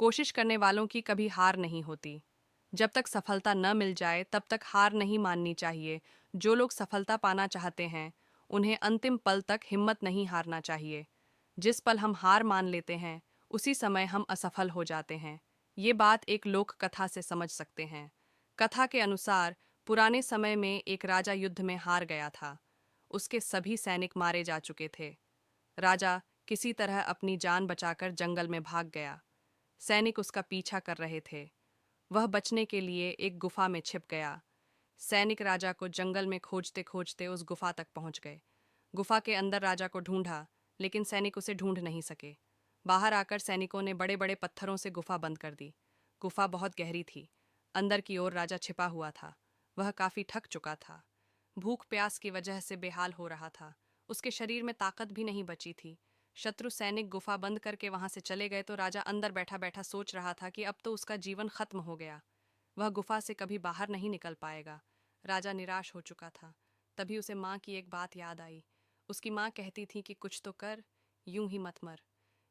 कोशिश करने वालों की कभी हार नहीं होती। जब तक सफलता न मिल जाए तब तक हार नहीं माननी चाहिए। जो लोग सफलता पाना चाहते हैं उन्हें अंतिम पल तक हिम्मत नहीं हारना चाहिए। जिस पल हम हार मान लेते हैं उसी समय हम असफल हो जाते हैं। ये बात एक लोक कथा से समझ सकते हैं। कथा के अनुसार पुराने समय में एक राजा युद्ध में हार गया था। उसके सभी सैनिक मारे जा चुके थे। राजा किसी तरह अपनी जान बचाकर जंगल में भाग गया। सैनिक उसका पीछा कर रहे थे। वह बचने के लिए एक गुफा में छिप गया। सैनिक राजा को जंगल में खोजते खोजते उस गुफा तक पहुंच गए। गुफा के अंदर राजा को ढूंढा, लेकिन सैनिक उसे ढूंढ नहीं सके। बाहर आकर सैनिकों ने बड़े बड़े पत्थरों से गुफा बंद कर दी। गुफा बहुत गहरी थी। अंदर की ओर राजा छिपा हुआ था। वह काफी थक चुका था। भूख प्यास की वजह से बेहाल हो रहा था। उसके शरीर में ताकत भी नहीं बची थी। शत्रु सैनिक गुफा बंद करके वहां से चले गए तो राजा अंदर बैठा बैठा सोच रहा था कि अब तो उसका जीवन खत्म हो गया। वह गुफा से कभी बाहर नहीं निकल पाएगा। राजा निराश हो चुका था। तभी उसे माँ की एक बात याद आई। उसकी माँ कहती थी कि कुछ तो कर, यूं ही मत मर।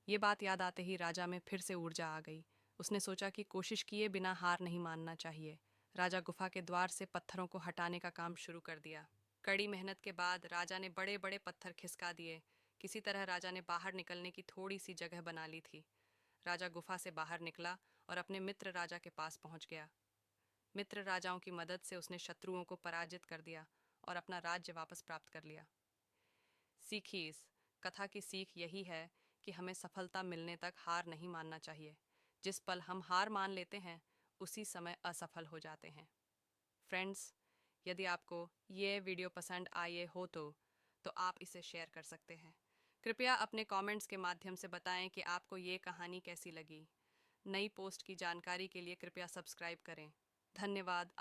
ये बात याद आते ही राजा में फिर से ऊर्जा आ गई। उसने सोचा कि कोशिश किए बिना हार नहीं मानना चाहिए। राजा गुफा के द्वार से पत्थरों को हटाने का काम शुरू कर दिया। कड़ी मेहनत के बाद राजा ने बड़े बड़े पत्थर खिसका दिए। किसी तरह राजा ने बाहर निकलने की थोड़ी सी जगह बना ली थी। राजा गुफा से बाहर निकला और अपने मित्र राजा के पास पहुंच गया। मित्र राजाओं की मदद से उसने शत्रुओं को पराजित कर दिया और अपना राज्य वापस प्राप्त कर लिया। सीखी इस कथा की सीख यही है कि हमें सफलता मिलने तक हार नहीं मानना चाहिए। जिस पल हम हार मान लेते हैं उसी समय असफल हो जाते हैं। फ्रेंड्स, यदि आपको ये वीडियो पसंद आए हो तो आप इसे शेयर कर सकते हैं। कृपया अपने कमेंट्स के माध्यम से बताएं कि आपको ये कहानी कैसी लगी। नई पोस्ट की जानकारी के लिए कृपया सब्सक्राइब करें। धन्यवाद।